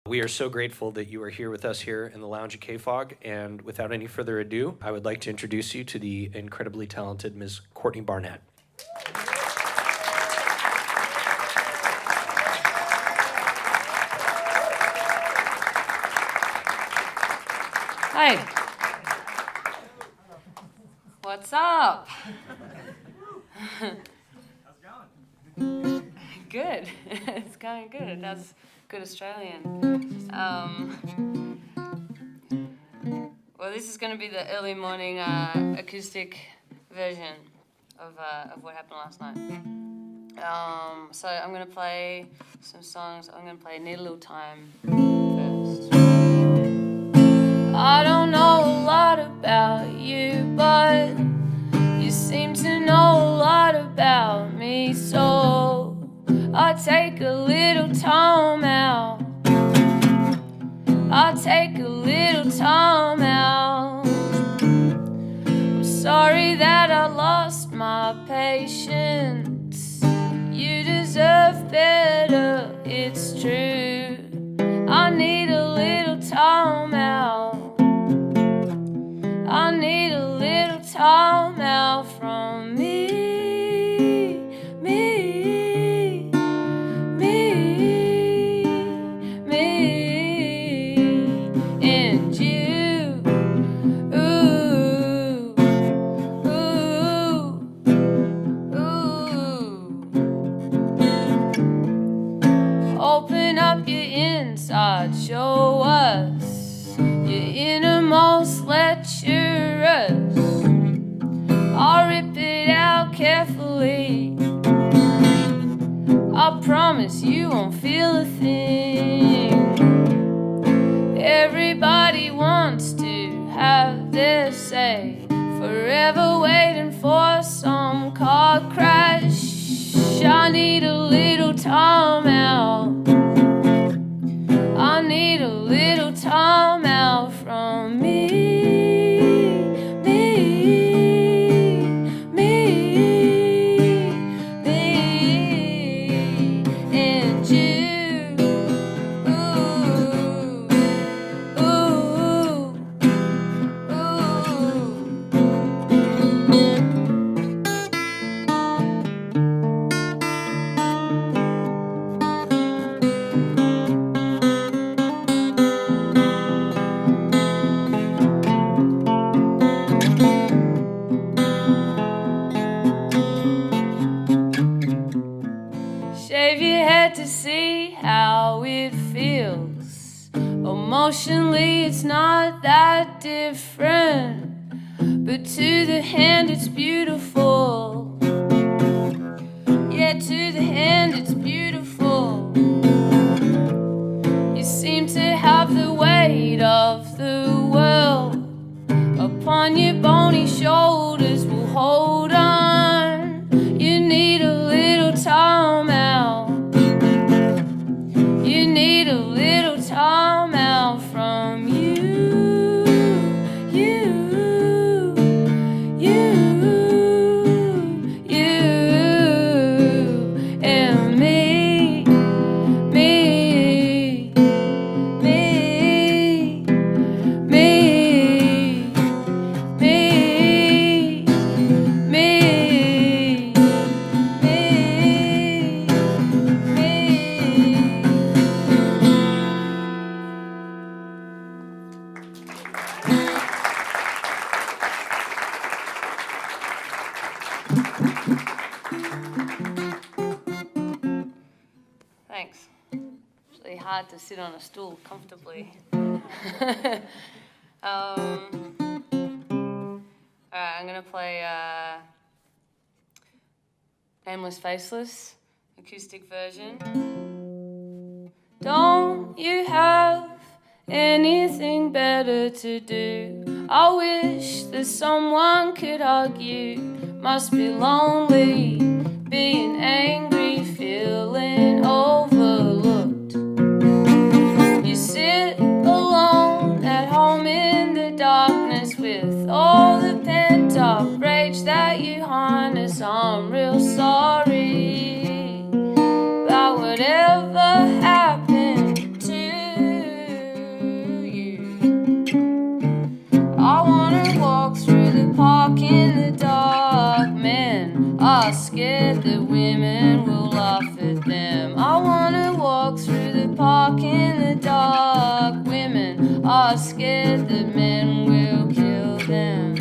We are so grateful that you are here with us here in the lounge at KFOG, and without any further ado, I would like to introduce you to the incredibly talented Ms. Courtney Barnett. Hi. What's up? How's it going? Good. It's going good. That's good Australian. Well, this is going to be the early morning acoustic version of what happened last night. So I'm going to play some songs. I'm going to play Need a Little Time first. I don't know a lot about you, but you seem to know a lot about me, so I'll take a little time out. I'll take a little time out. I'm sorry that I lost my patience. You deserve better, it's true. I need a little time out. I need a little time out from me, me, me, me, and you. Ooh, ooh, ooh. Open up your inside, show us your innermost, let you rest. I'll rip it out carefully. I promise you won't feel a thing. Everybody wants to have their say, forever waiting for some car crash. I need a little time out. I need a little time out from me, me, me, me, and you. Ooh, ooh, shave your head to see how it feels. Emotionally, it's not that different, but to the hand, it's beautiful. Yeah, to the hand, it's beautiful. You seem to have the weight of the world upon your bony shoulders. Will hold on. You need a little time out. You need a little time out from you, you, you, you, and me, me, me, me, me, me, Thanks. It's really hard to sit on a stool comfortably. Alright, I'm gonna play Nameless Faceless, acoustic version. Don't you have anything better to do? I wish that someone could hug you. Must be lonely, being angry, feeling overlooked. You sit alone at home in the darkness with all the pent up rage that you harness. I'm real sorry about whatever happened to scared that women will laugh at them. I wanna walk through the park in the dark. Women are scared that men will kill them.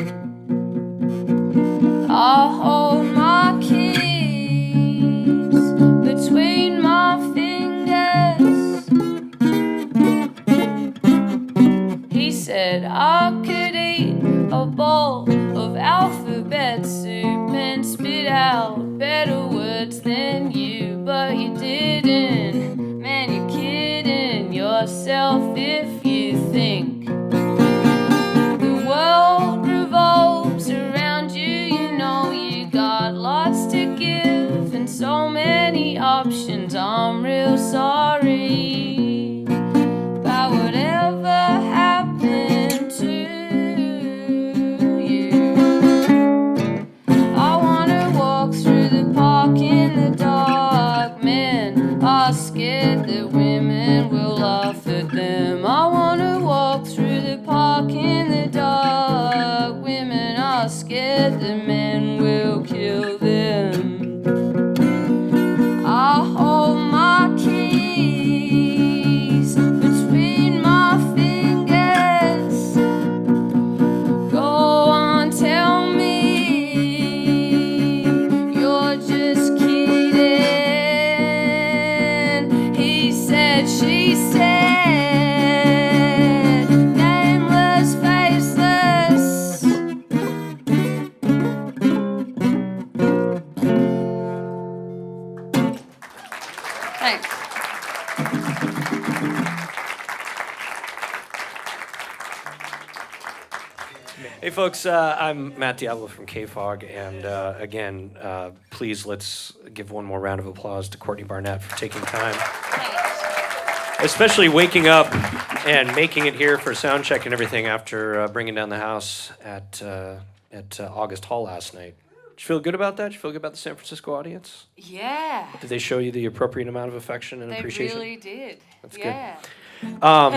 I hold my keys between my fingers. He said I could eat a bowl of alphabet soup and spit out better words than you, but you didn't. Man, you're kidding yourself if you think the world revolves around you. You know you got lots to give and so many options. I'm real sorry about whatever happened to you. I wanna walk through the park in the dark. Men are scared that women will laugh at them. I wanna walk through the park in the dark. Women are scared that men will kill them. I hold my keys between my fingers. Go on, tell me you're just kidding. He said, she said, nameless, faceless. Thanks. Hey folks, I'm Matt Diablo from KFOG, and again, please let's give one more round of applause to Courtney Barnett for taking time, especially waking up and making it here for sound check and everything after bringing down the house at August Hall last night. Did you feel good about that? Did you feel good about the San Francisco audience? Yeah. Did they show you the appropriate amount of affection and They appreciation? really did. That's good. Yeah.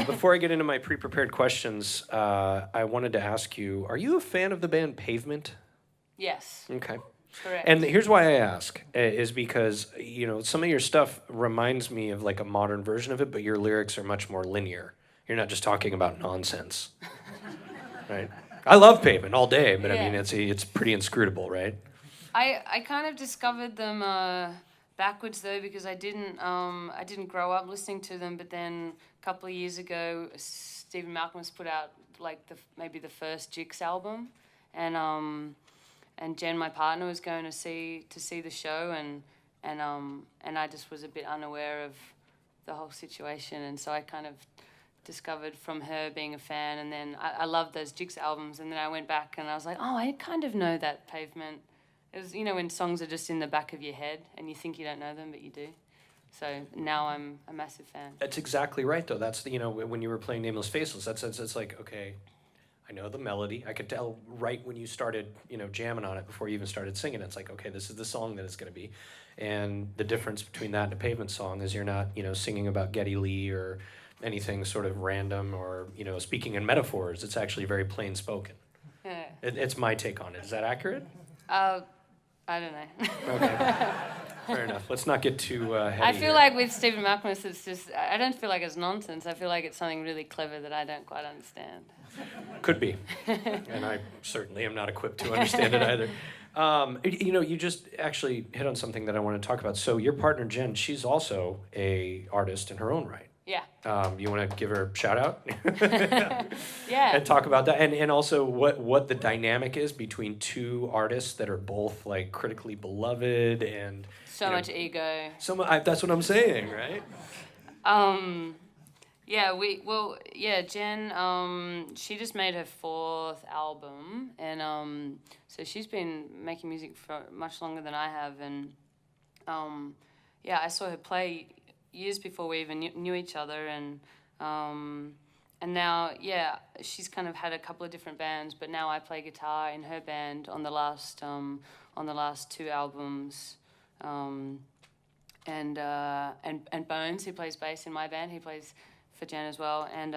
Before I get into my pre-prepared questions, I wanted to ask you, are you a fan of the band Pavement? Yes. Okay. Correct. And here's why I ask, is because, you know, some of your stuff reminds me of like a modern version of it, but your lyrics are much more linear. You're not just talking about nonsense, right? I love Pavement all day, but I mean, Yeah. it's pretty inscrutable, right? I kind of discovered them backwards though, because I didn't grow up listening to them. But then a couple of years ago, Stephen Malcolm put out like maybe the first Jix album, and Jen, my partner, was going to see the show, and I just was a bit unaware of the whole situation, and so I kind of discovered from her being a fan, and then I loved those Jix albums, and then I went back and I was like, oh, I kind of know that Pavement. It was, you know, when songs are just in the back of your head and you think you don't know them, but you do. So now I'm a massive fan. That's exactly right, though. That's, you know, when you were playing Nameless Faceless, that's like, okay, I know the melody. I could tell right when you started, you know, jamming on it before you even started singing. It's like, okay, this is the song that it's going to be. And the difference between that and a Pavement song is you're not, you know, singing about Geddy Lee or anything sort of random or, you know, speaking in metaphors. It's actually very plain spoken. Yeah. It's my take on it. Is that accurate? I don't know. Okay. Fair enough. Let's not get too heavy I feel here. like with Stephen Malcolm, it's just, I don't feel like it's nonsense. I feel like it's something really clever that I don't quite understand. Could be. And I certainly am not equipped to understand it either. You know, you just actually hit on something that I want to talk about. So your partner, Jen, she's also a artist in her own right. Yeah. You want to give her a shout out? Yeah. And talk about that, and also what the dynamic is between two artists that are both like critically beloved and So much ego. That's what I'm saying, right? Jen, she just made her 4th album, and so she's been making music for much longer than I have, and I saw her play years before we even knew each other, and now, she's kind of had a couple of different bands, but now I play guitar in her band on the last 2 albums, and Bones, who plays bass in my band, he plays for Jen as well, and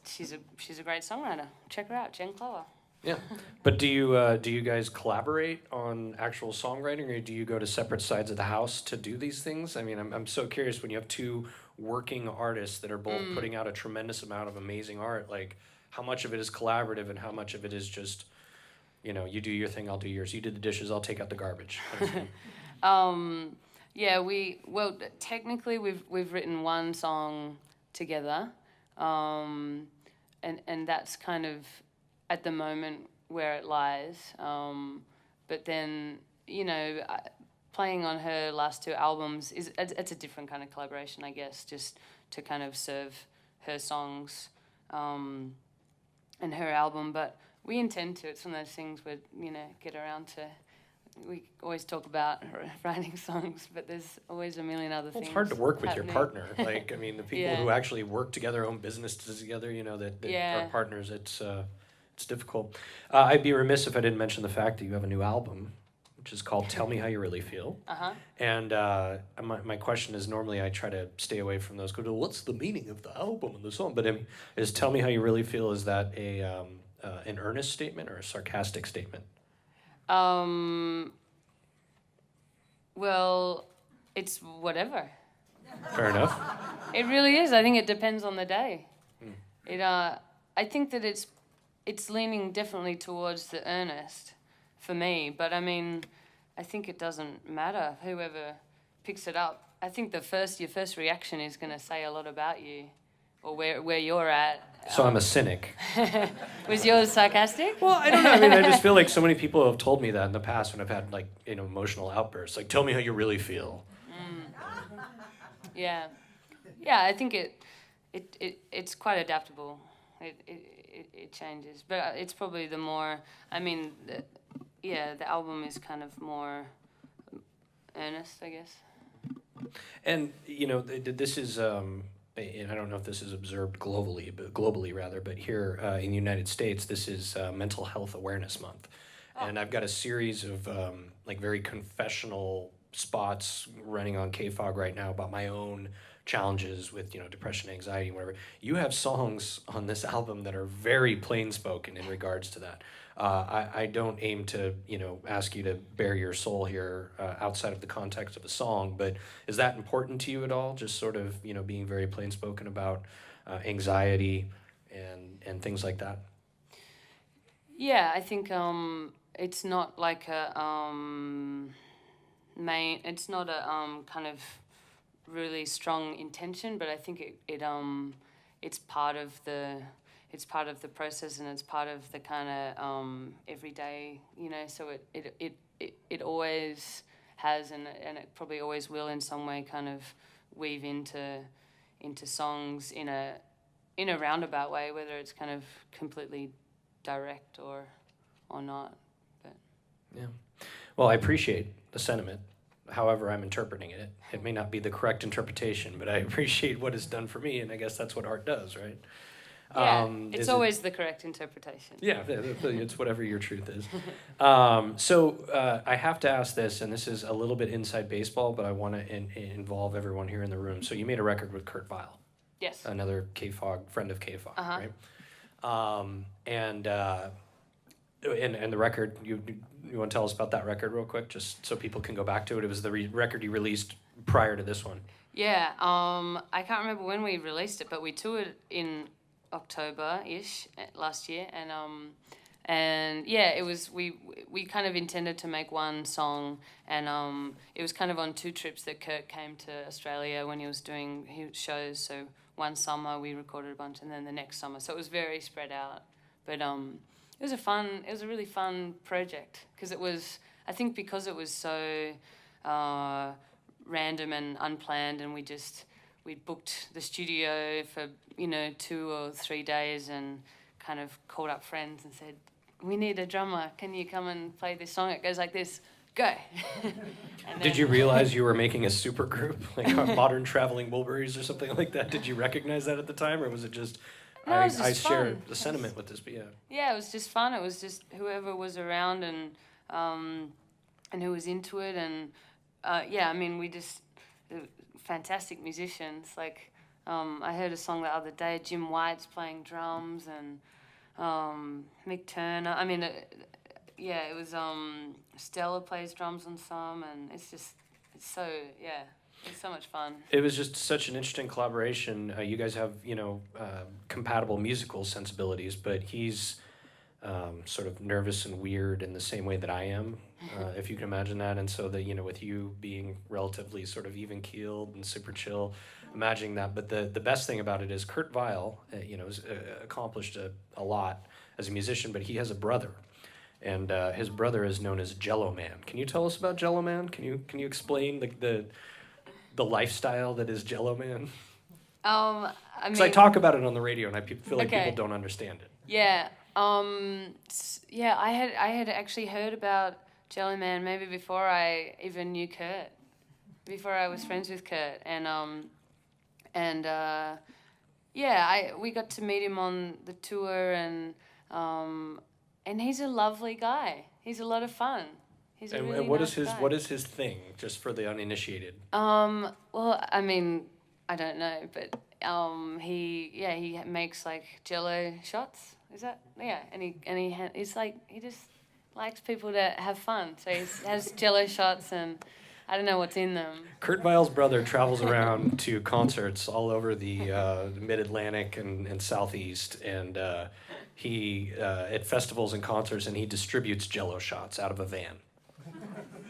she's a great songwriter. Check her out, Jen Clover. Yeah, but do you guys collaborate on actual songwriting, or do you go to separate sides of the house to do these things? I mean, I'm so curious when you have two working artists that are both putting out a tremendous amount of amazing art. Like, how much of it is collaborative, and how much of it is just, you do your thing, I'll do yours. You do the dishes, I'll take out the garbage. kind of thing. Yeah, technically we've written one song together, and that's kind of at the moment where it lies. But then playing on her last two albums it's a different kind of collaboration, I guess, just to kind of serve her songs and her album. But we intend to. It's one of those things where get around to. We always talk about writing songs, but there's always a million other things. It's hard to work with happening. your partner. Like, I mean, the people Yeah. who actually work together, own businesses together, that Yeah. are partners. It's difficult. I'd be remiss if I didn't mention the fact that you have a new album, which is called "Tell Me How You Really Feel." Uh-huh. And my question is, normally I try to stay away from those. Go to what's the meaning of the album and the song? But is "Tell Me How You Really Feel" is that an earnest statement or a sarcastic statement? Well, it's whatever. Fair enough. It really is. I think it depends on the day. I think that it's leaning definitely towards the earnest for me. But I mean, I think it doesn't matter whoever picks it up. I think your first reaction is going to say a lot about you, or where you're at. So I'm a cynic. Was yours sarcastic? Well, I don't know. I mean, I just feel like so many people have told me that in the past when I've had like emotional outbursts. Like, tell me how you really feel. Yeah. I think it's quite adaptable. It changes, but it's probably the more. I mean, the album is kind of more earnest, I guess. And this is. And I don't know if this is observed globally rather, but here in the United States, this is Mental Health Awareness Month. And I've got a series of like very confessional spots running on KFOG right now about my own challenges with depression, anxiety, whatever. You have songs on this album that are very plain spoken in regards to that. I don't aim to ask you to bare your soul here outside of the context of a song, but is that important to you at all? Just sort of being very plain spoken about anxiety and things like that. Yeah, I think it's not like a it's not a kind of really strong intention, but I think it's part of the process, and it's part of the kind of everyday, so it always has, and it probably always will in some way kind of weave into songs in a roundabout way, whether it's kind of completely direct or not. But Yeah. Well, I appreciate the sentiment. However I'm interpreting it. It may not be the correct interpretation, but I appreciate what it's done for me, and I guess that's what art does, right? yeah, it's always the correct interpretation. Yeah, it's whatever your truth is. So I have to ask this, and this is a little bit inside baseball, but I want to involve everyone here in the room. So you made a record with Kurt Vile. Yes. Another KFOG, friend of KFOG, Uh-huh. right? And the record, you want to tell us about that record real quick, just so people can go back to it? It was the record you released prior to this one. Yeah, I can't remember when we released it, but we toured in October-ish last year, and yeah, it was we kind of intended to make one song, and it was kind of on two trips that Kurt came to Australia when he was doing his shows. So one summer we recorded a bunch, and then the next summer, so it was very spread out. But it was a really fun project because I think because it was so random and unplanned, and we booked the studio for 2 or 3 days and kind of called up friends and said, we need a drummer, can you come and play this song? It goes like this, go. Did you realize you were making a super group, like Modern Traveling Wilburys or something like that? Did you recognize that at the time, or was it just, No, it was I just share fun. the sentiment with this, but yeah. Yeah, it was just fun. It was just whoever was around and who was into it, and yeah, I mean, fantastic musicians. Like I heard a song the other day, Jim White's playing drums, and Mick Turner. I mean, it was Stella plays drums on some, and it's so much fun. It was just such an interesting collaboration. You guys have, compatible musical sensibilities, but he's sort of nervous and weird in the same way that I am, if you can imagine that. And so that, with you being relatively sort of even keeled and super chill, imagining that. But the best thing about it is Kurt Weill, has accomplished a lot as a musician, but he has a brother. And his brother is known as Jello Man. Can you tell us about Jello Man? Can you explain the lifestyle that is Jello Man? Because I talk about it on the radio, and I feel like people don't understand it. Yeah. I had actually heard about Jello Man maybe before I even knew Kurt, before I was friends with Kurt, we got to meet him on the tour, and he's a lovely guy. He's a lot of fun. He's a really nice guy. What is his thing, just for the uninitiated? Well, I mean, I don't know, but he makes like Jello shots. Is that he's like, he just likes people to have fun. So he has Jello shots, and I don't know what's in them. Kurt Weill's brother travels around to concerts all over the Mid-Atlantic and Southeast, and he at festivals and concerts, and he distributes Jello shots out of a van.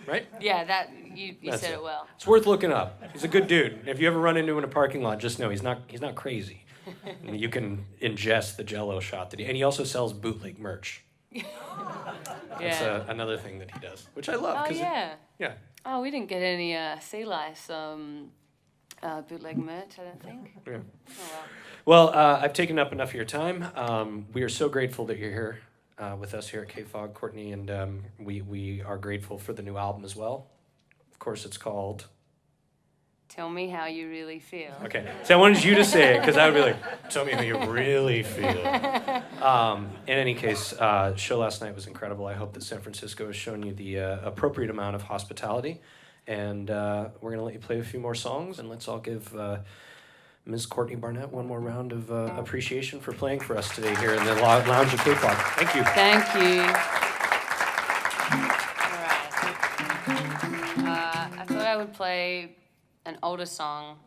Right? Yeah, that you said it well. It's worth looking up. He's a good dude. If you ever run into him in a parking lot, just know he's not crazy. And you can ingest the Jello shot and he also sells bootleg merch. That's another thing that he does, which I love. Oh yeah. Yeah. Oh, we didn't get any Sea Lice bootleg merch, I don't think. Yeah. Oh well. I've taken up enough of your time. We are so grateful that you're here with us here at KFOG, Courtney, and we are grateful for the new album as well. Of course, it's called Tell Me How You Really Feel. Okay, so I wanted you to say it, because I would be like, tell me how you really feel. In any case, show last night was incredible. I hope that San Francisco has shown you the appropriate amount of hospitality, and we're going to let you play a few more songs, and let's all give Ms. Courtney Barnett one more round of appreciation for playing for us today here in the lounge of KFOG. Thank you. Thank you. All right. I thought I would play an older song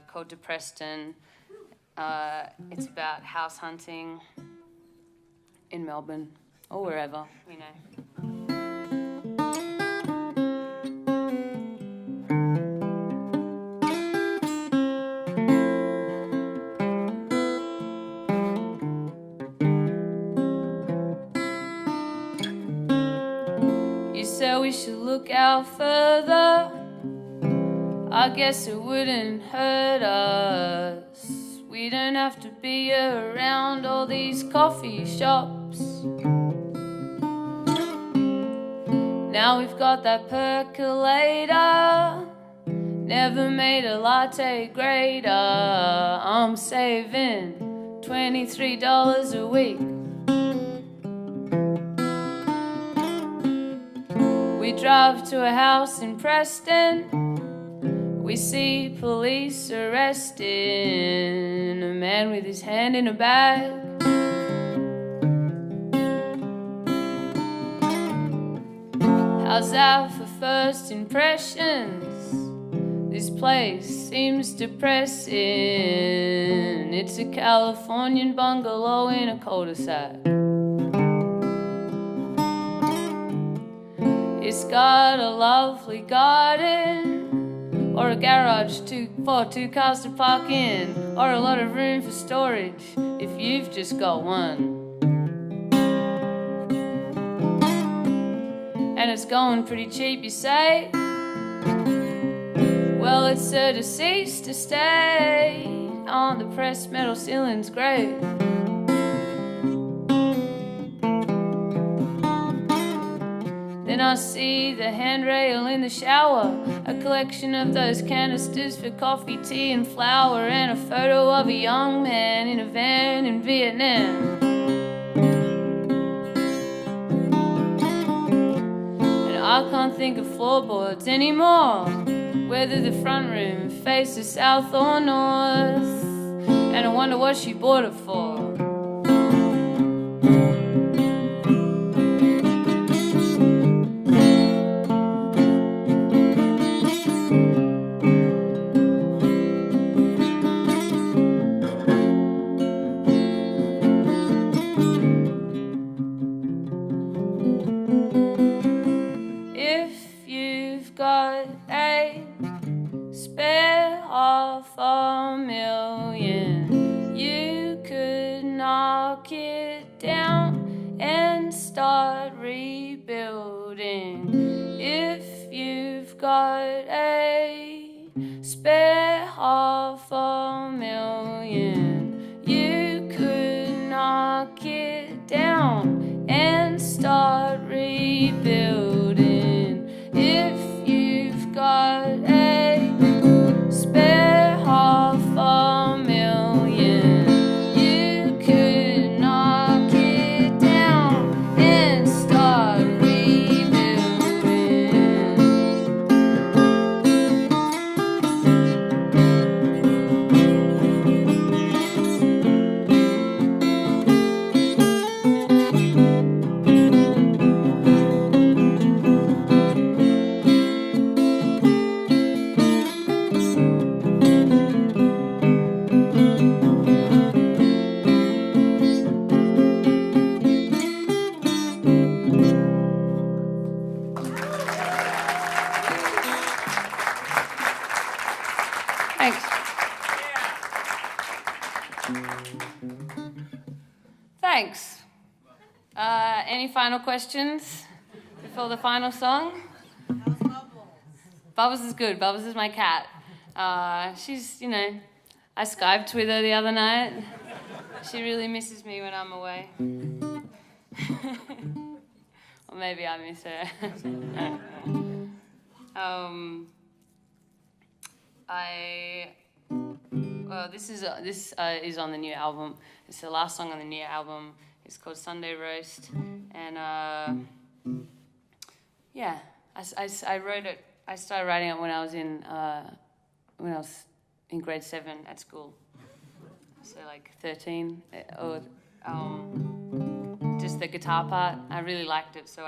called Depreston. It's about house hunting in Melbourne or wherever, You said we should look out further. I guess it wouldn't hurt us. We don't have to be around all these coffee shops. Now we've got that percolator. Never made a latte greater. I'm saving $23 a week. We drive to a house in Preston. We see police arresting a man with his hand in a bag. How's that for first impressions? This place seems depressing. It's a Californian bungalow in a cul-de-sac. It's got a lovely garden, or a garage for two cars to park in, or a lot of room for storage if you've just got one. And it's going pretty cheap, you say? Well, it's a deceased estate on the pressed metal ceiling's great. Then I see the handrail in the shower, a collection of those canisters for coffee, tea and flour, and a photo of a young man in a van in Vietnam. And I can't think of floorboards anymore, whether the front room faces south or north, and I wonder what she bought it for. knock it down and start rebuilding. If you've got a spare $500,000, you could knock it down and start rebuilding. If you've got a spare $500,000, you could knock it down and start rebuilding. Thanks. Thanks. Any final questions before the final song? How's Bubbles? Bubbles is good. Bubbles is my cat. She's, I Skyped with her the other night. She really misses me when I'm away. Or maybe I miss her. This is on the new album. It's the last song on the new album. It's called Sunday Roast, and I wrote it. I started writing it when I was in grade 7 at school, so like 13. Just the guitar part, I really liked it, so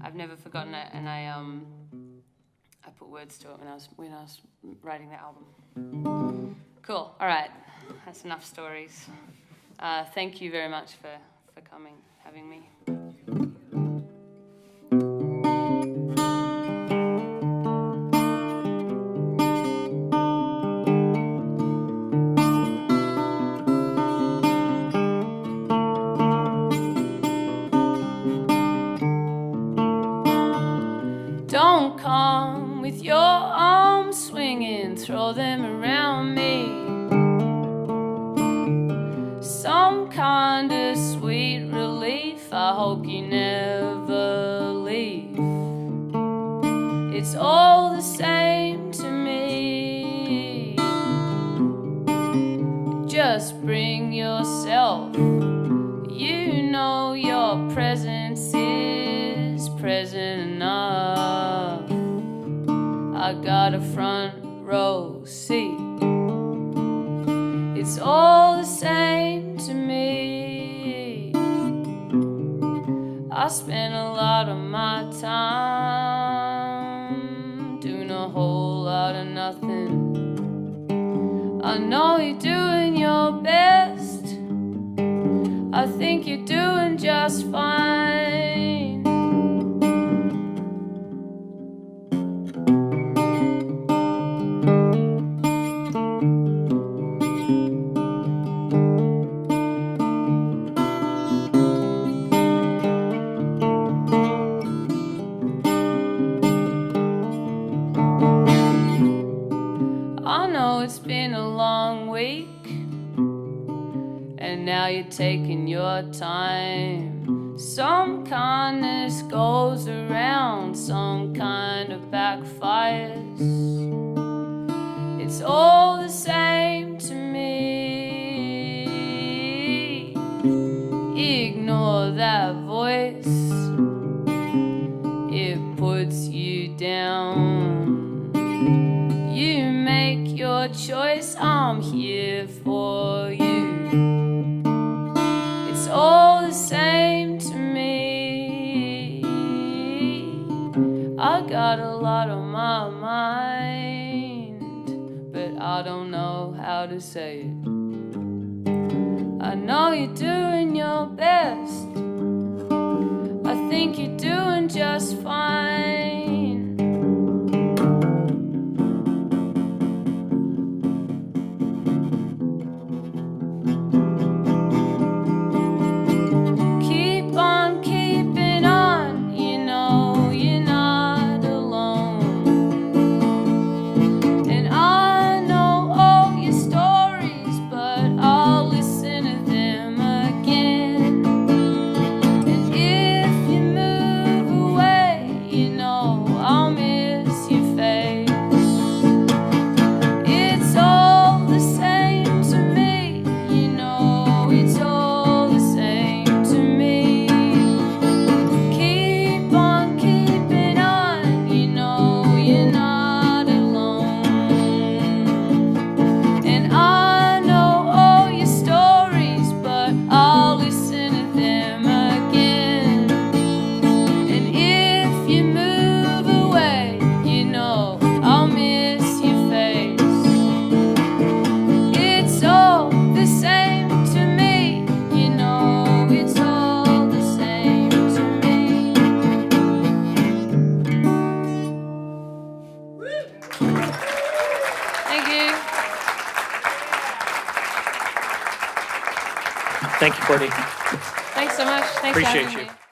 I've never forgotten it, and I put words to it when I was writing the album. Cool. All right, that's enough stories. Thank you very much for coming, having me. Don't come with your arms swinging, throw them around me. Some kind of sweet relief, I hope you never leave. It's all the same to me. Just bring yourself. You know your presence is present enough. I got a front row seat. It's all the same to me. I spend a lot of my time doing a whole lot of nothing. I know you're doing your best. I think you're doing just fine. I know it's been a long week, and now you're taking your time. Some kindness goes around, some kind of backfires. It's all the same to me. Ignore that voice, it puts you down. You make your choice, I'm here for you. It's all the same to me. I got a lot on my mind, but I don't know how to say it. I know you're doing your best. I think you're doing just fine. Thank you, Courtney. Thanks so much. Thanks Appreciate for having you. me.